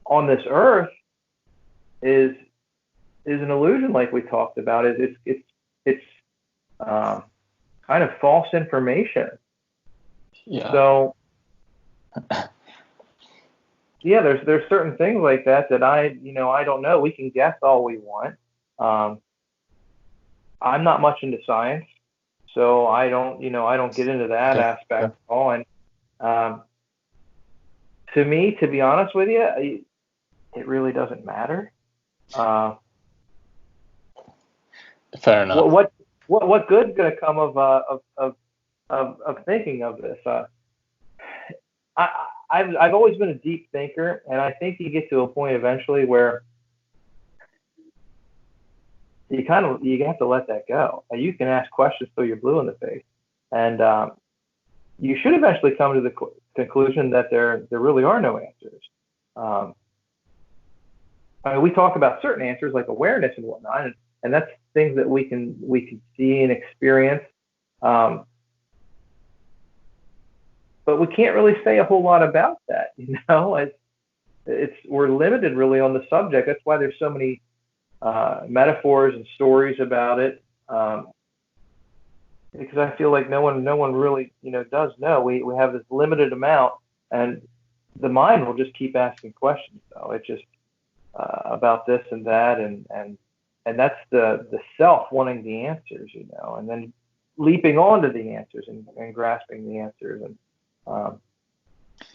Speaker 2: on this earth is an illusion, like we talked about. It's kind of false information.
Speaker 1: Yeah.
Speaker 2: So yeah, there's certain things like that I don't know. We can guess all we want. I'm not much into science, so I don't get into that aspect at all. And to me, to be honest with you, it really doesn't matter.
Speaker 1: Fair enough.
Speaker 2: What good's going to come of thinking of this? I've always been a deep thinker, and I think you get to a point eventually where you have to let that go. You can ask questions till you're blue in the face, and you should eventually come to the conclusion that there really are no answers. I mean, we talk about certain answers like awareness and whatnot, and that's things that we can see and experience. But we can't really say a whole lot about that, we're limited really on the subject. That's why there's so many metaphors and stories about it, because I feel like no one really does know. We have this limited amount, and the mind will just keep asking questions. So it's just about this and that, and that's the self wanting the answers, and then leaping onto the answers and grasping the answers, and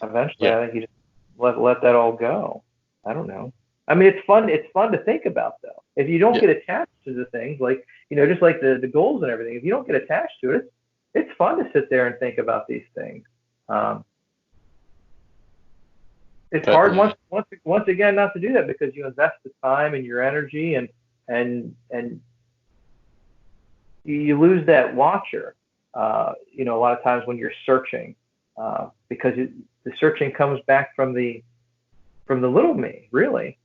Speaker 2: eventually I think you just let that all go. I don't know. I mean, it's fun to think about, though. If you don't get attached to the things, like just like the goals and everything, if you don't get attached to it, it's fun to sit there and think about these things. It's hard once again not to do that, because you invest the time and your energy, and you lose that watcher. A lot of times when you're searching, because the searching comes back from the little me, really.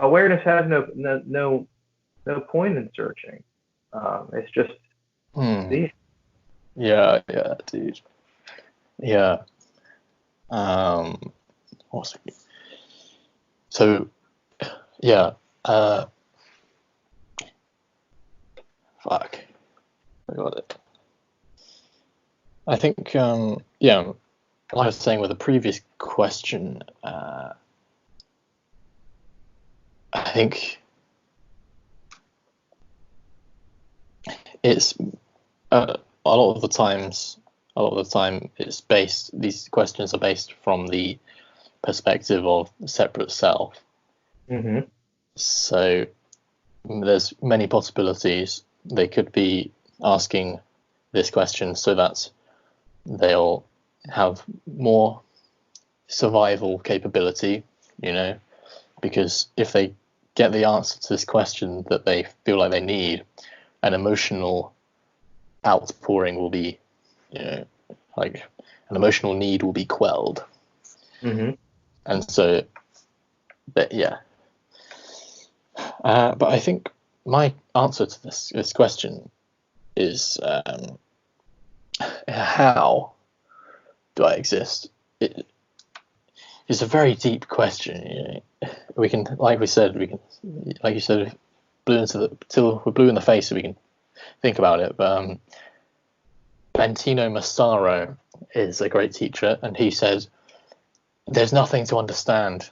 Speaker 2: Awareness has no point in searching. It's just being.
Speaker 1: Yeah, dude. Yeah. So, yeah. Fuck. I got it. I think, like I was saying with the previous question, I think it's a lot of the time it's based. These questions are based from the perspective of separate self.
Speaker 2: Mm-hmm.
Speaker 1: So there's many possibilities. They could be asking this question so that they'll have more survival capability, because if they get the answer to this question that they feel like they need, an emotional outpouring will be, like an emotional need will be quelled.
Speaker 2: Mm-hmm.
Speaker 1: And so, but I think my answer to this question is, how do I exist? It's a very deep question. We can, like you said, till we're blue in the face, so we can think about it. But Benigno Massaro is a great teacher, and he said, "There's nothing to understand."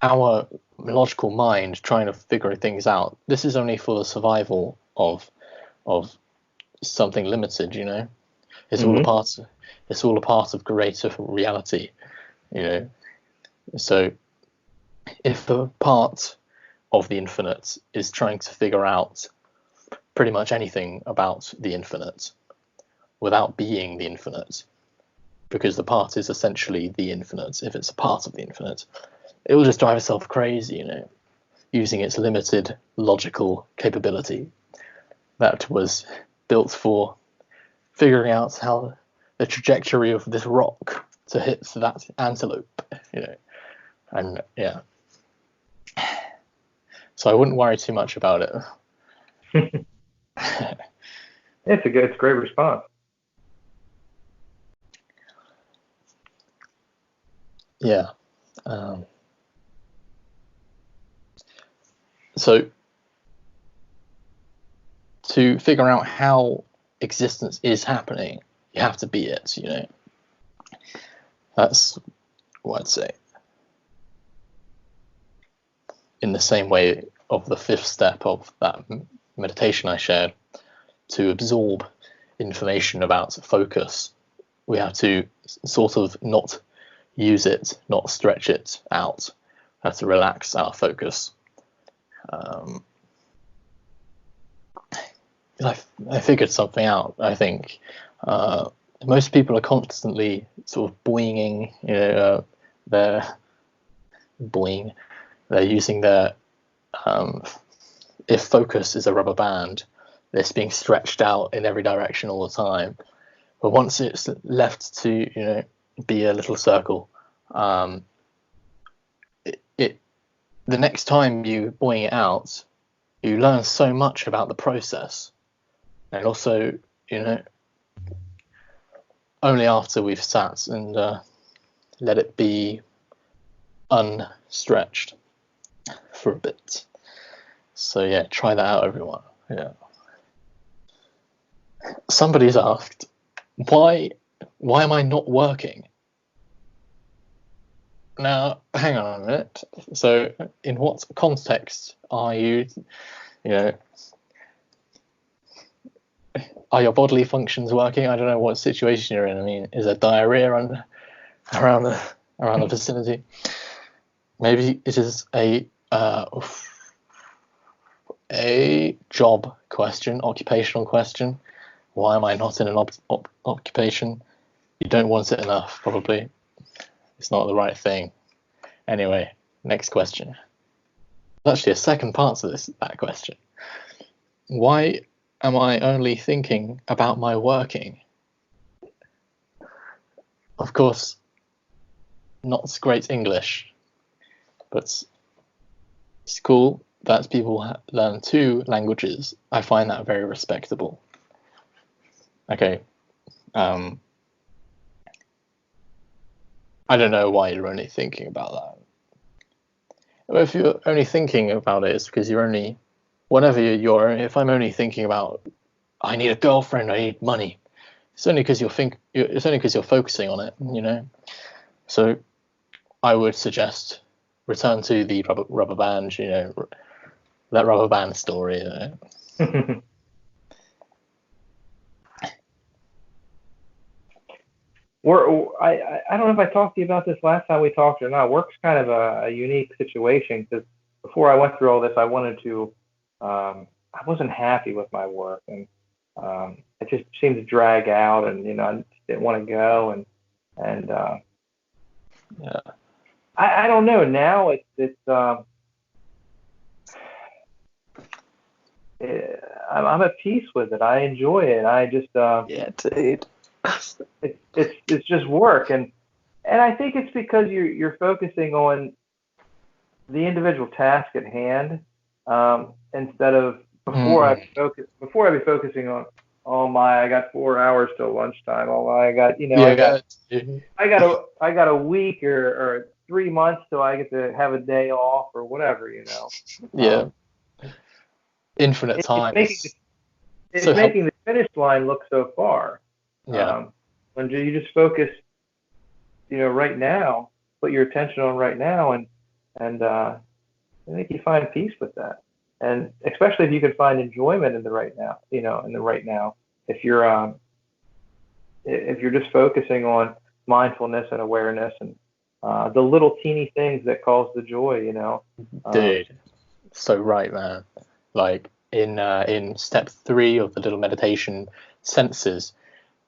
Speaker 1: Our logical mind trying to figure things out. This is only for the survival of something limited. It's all a part. It's all a part of greater reality. So if a part of the infinite is trying to figure out pretty much anything about the infinite without being the infinite, because the part is essentially the infinite, if it's a part of the infinite, it will just drive itself crazy, using its limited logical capability that was built for figuring out how the trajectory of this rock to hit that antelope, and yeah. So I wouldn't worry too much about it.
Speaker 2: It's a great response.
Speaker 1: Yeah. So to figure out how existence is happening, you have to be it, That's what I'd say. In the same way of the fifth step of that meditation I shared, to absorb information about focus, we have to sort of not use it, not stretch it out. We have to relax our focus. I figured something out. I think most people are constantly sort of boinging, they're using their if focus is a rubber band, it's being stretched out in every direction all the time. But once it's left to be a little circle, the next time you boing it out, you learn so much about the process. And also, only after we've sat and let it be unstretched for a bit. So yeah, try that out, everyone. Yeah. Somebody's asked, why am I not working? Now, hang on a minute. So, in what context are you, are your bodily functions working? I don't know what situation you're in. I mean, is there diarrhea around the vicinity? Maybe it is a job question, occupational question. Why am I not in an occupation? You don't want it enough, probably. It's not the right thing. Anyway, next question. There's actually a second part to that question. Why am I only thinking about my working? Of course, not great English, but school that people learn 2 languages, I find that very respectable. Okay. I don't know why you're only thinking about that. Well, if you're only thinking about it, it's because you're only, if I'm only thinking about, I need a girlfriend, I need money, it's only because you're focusing on it, So I would suggest return to the rubber band, that rubber band story.
Speaker 2: I don't know if I talked to you about this last time we talked or not. Work's kind of a unique situation because before I went through all this, I wanted to, I wasn't happy with my work, and it just seemed to drag out, and I just didn't want to go, and
Speaker 1: yeah.
Speaker 2: I don't know. Now I'm at peace with it. I enjoy it. I just
Speaker 1: yeah, dude.
Speaker 2: It's just work, and I think it's because you're focusing on the individual task at hand instead of before I'd be focusing on, I got 4 hours till lunchtime. I got I got a week or 3 months till I get to have a day off or whatever.
Speaker 1: Yeah. Infinite time.
Speaker 2: It's making the finish line look so far.
Speaker 1: Yeah.
Speaker 2: When you just focus, right now, put your attention on right now, and I think you find peace with that. And especially if you can find enjoyment in the right now, in the right now. If you're just focusing on mindfulness and awareness and the little teeny things that cause the joy,
Speaker 1: Dude, so right, man. Like in step 3 of the little meditation senses,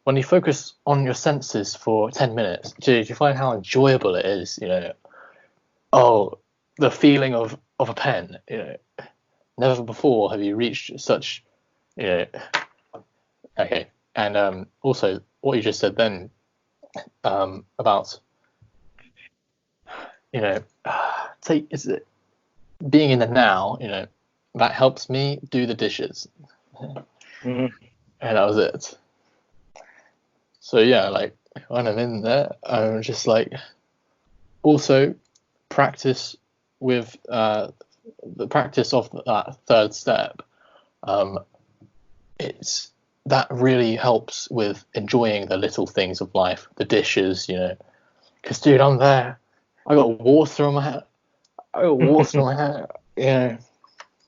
Speaker 1: when you focus on your senses for 10 minutes, dude, you find how enjoyable it is, Oh, the feeling of a pen, Never before have you reached such, Okay. And also, what you just said then, about, is it being in the now, that helps me do the dishes.
Speaker 2: Mm-hmm.
Speaker 1: And that was it. So yeah, like when I'm in there, I'm just like, also practice with the practice of that third step. That really helps with enjoying the little things of life, the dishes, because dude, I'm there, I got water on my hair,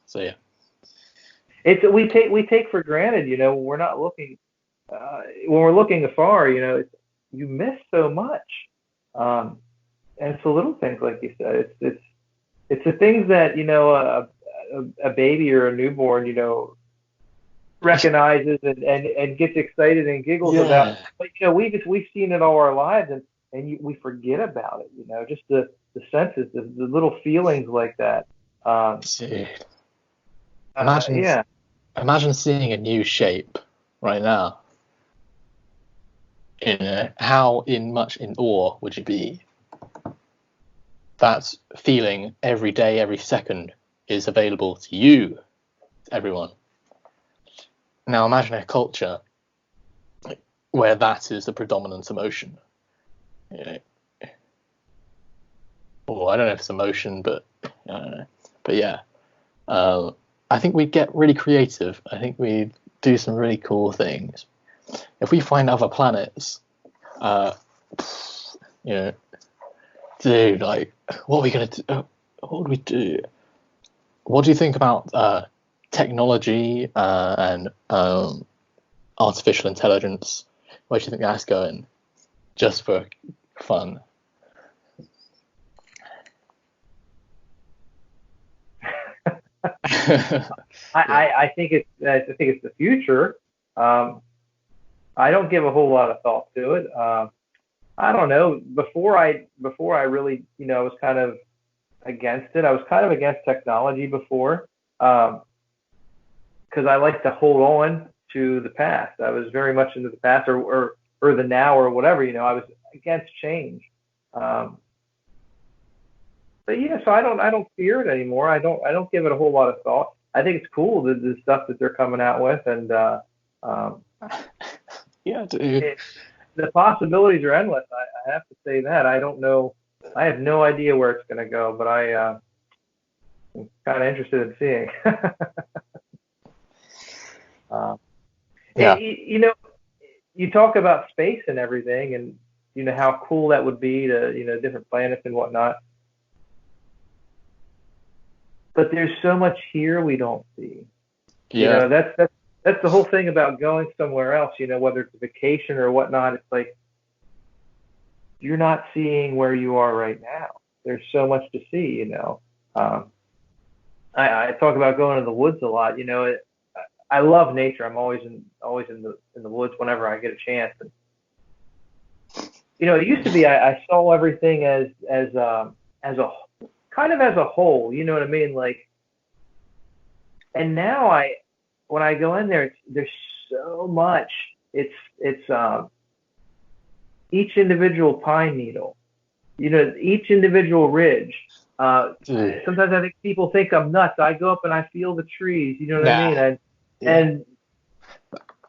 Speaker 1: So yeah,
Speaker 2: we take for granted, when we're not looking, when we're looking afar, you miss so much, and it's the little things, like you said. It's the things that a baby or a newborn, recognizes and gets excited and giggles about. But we've seen it all our lives, and we forget about it. Just the senses, the little feelings like that.
Speaker 1: Dude, imagine seeing a new shape right now. How much in awe would you be? That feeling every day, every second is available to you, everyone. Now imagine a culture where that is the predominant emotion. Or I don't know if it's emotion, but I don't know. But yeah, I think we'd get really creative. I think we'd do some really cool things. If we find other planets, dude, like, what are we gonna do? What would we do? What do you think about technology and artificial intelligence? Where do you think that's going? Just for fun.
Speaker 2: I think it's the future. I don't give a whole lot of thought to it. I don't know. Before I really, I was kind of against it. I was kind of against technology before, because I like to hold on to the past. I was very much into the past or the now or whatever. I was against change. But so I don't fear it anymore. I don't give it a whole lot of thought. I think it's cool, the stuff that they're coming out with, and
Speaker 1: yeah, dude.
Speaker 2: The possibilities are endless. I have to say that. I don't know. I have no idea where it's going to go, but I'm kind of interested in seeing.
Speaker 1: Yeah.
Speaker 2: You talk about space and everything, and how cool that would be to different planets and whatnot. But there's so much here we don't see.
Speaker 1: Yeah.
Speaker 2: That's the whole thing about going somewhere else. Whether it's a vacation or whatnot, it's like you're not seeing where you are right now. There's so much to see. I talk about going to the woods a lot. I love nature. I'm always in the woods whenever I get a chance. And, it used to be I saw everything as a kind of as a whole. You know what I mean? Like, and now when I go in there, there's so much. It's each individual pine needle, each individual ridge. Sometimes I think people think I'm nuts. I go up and I feel the trees. You know what I mean? And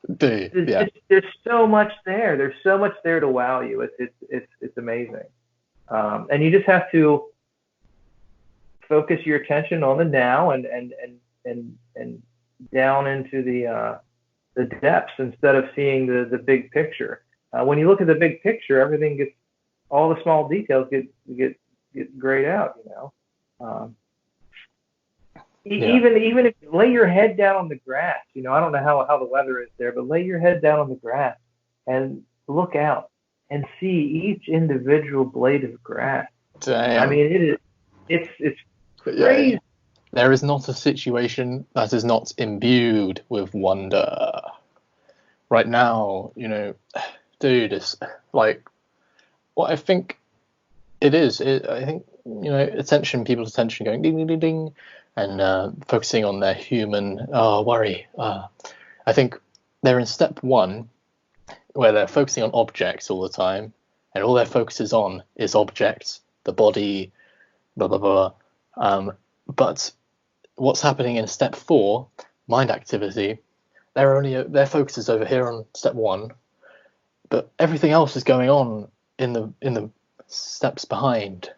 Speaker 2: there's so much there. There's so much there to wow you. It's amazing. And you just have to focus your attention on the now and down into the depths instead of seeing the big picture. When you look at the big picture, everything gets, all the small details get grayed out. Even if you lay your head down on the grass, I don't know how the weather is there, but lay your head down on the grass and look out and see each individual blade of grass.
Speaker 1: Damn.
Speaker 2: I mean, it's crazy.
Speaker 1: Yeah. There is not a situation that is not imbued with wonder. Right now, dude, it's like what I think it is. I think, people's attention going ding, ding, ding, ding, and focusing on their human worry. I think they're in step one where they're focusing on objects all the time, and all their focus is on is objects, the body, blah blah blah. But what's happening in step 4, mind activity? Their focus is over here on step 1, but everything else is going on in the steps behind,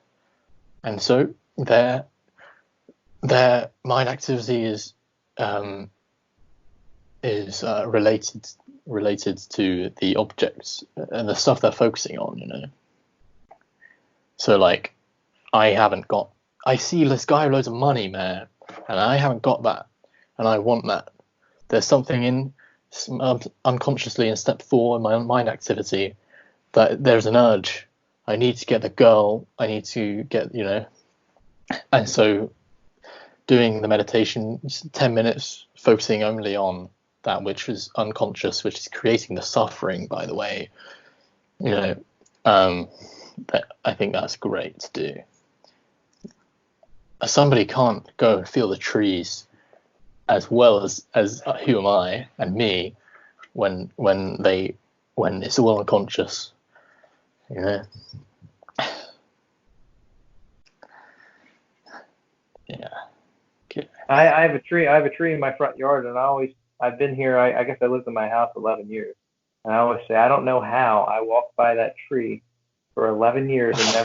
Speaker 1: and so their mind activity is related to the objects and the stuff they're focusing on, you know. So like, I see this guy with loads of money, man, and I haven't got that, and I want that. There's something in unconsciously in step 4 in my mind activity that there's an urge. I need to get the girl. I need to get, you know, and so doing the meditation, 10 minutes, focusing only on that which is unconscious, which is creating the suffering, by the way, you know, I think that's great to do. Somebody can't go and feel the trees as well as who am I and me when it's all unconscious, you know. Yeah. Okay.
Speaker 2: I have a tree. I have a tree in my front yard, and I've been here. I guess I lived in my house 11 years, and I always say I don't know how I walked by that tree for 11 years and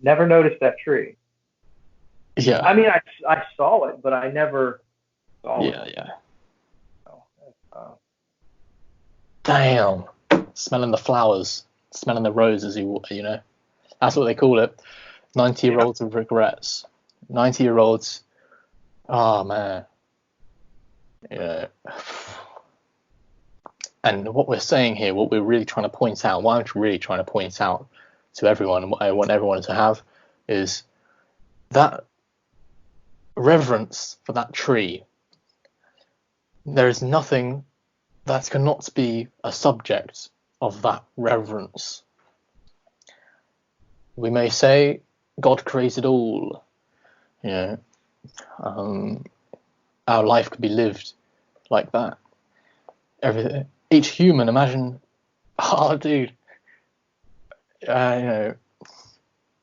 Speaker 2: never noticed that tree.
Speaker 1: Yeah.
Speaker 2: I mean, I saw it, but I never saw it.
Speaker 1: Yeah. Damn. Smelling the flowers, smelling the roses, you know. That's what they call it. 90-year-olds with regrets. 90-year-olds. Oh, man. Yeah. And what we're saying here, what we're really trying to point out, what I'm really trying to point out to everyone, and what I want everyone to have, is that reverence for that tree. There is nothing that cannot be a subject of that reverence. We may say God created all, you know, our life could be lived like that. Everything, each human, imagine, oh dude, you know,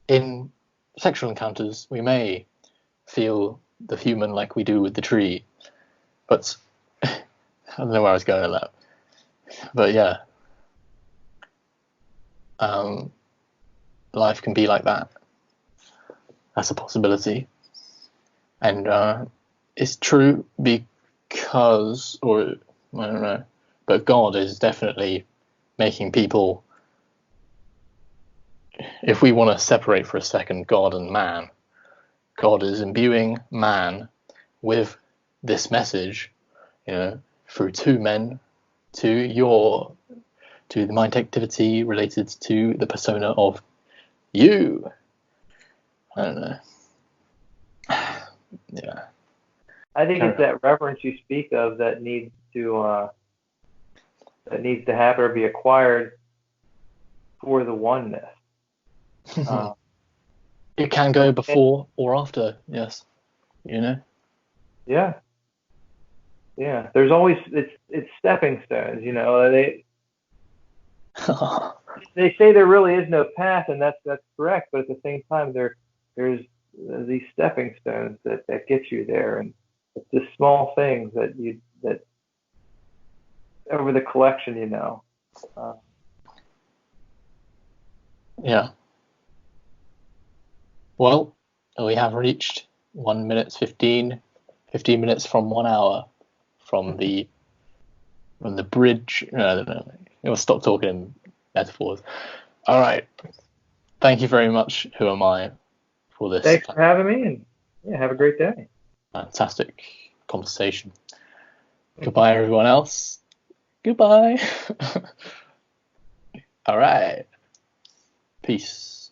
Speaker 1: in sexual encounters we may feel the human like we do with the tree, but I don't know where I was going with that, but yeah, life can be like that. That's a possibility, and it's true because, or I don't know, but God is definitely making people. If we want to separate for a second God and man, God is imbuing man with this message, you know, through 2 men, to the mind activity related to the persona of you. I don't know. Yeah.
Speaker 2: I think it's that reverence you speak of that needs to happen or be acquired for the oneness.
Speaker 1: It can go before or after, yes. You know.
Speaker 2: Yeah. There's always it's stepping stones. You know, they say there really is no path, and that's correct. But at the same time, there's these stepping stones that get you there, and it's just small things that over the collection, you know.
Speaker 1: Yeah. Well, we have reached 1 minute 15 minutes from 1 hour from the bridge. I don't know. We'll stop talking in metaphors. All right. Thank you very much. Who am I for this?
Speaker 2: Thanks for having me, and yeah, have a great day.
Speaker 1: Fantastic conversation. Goodbye, everyone else. Goodbye. All right. Peace.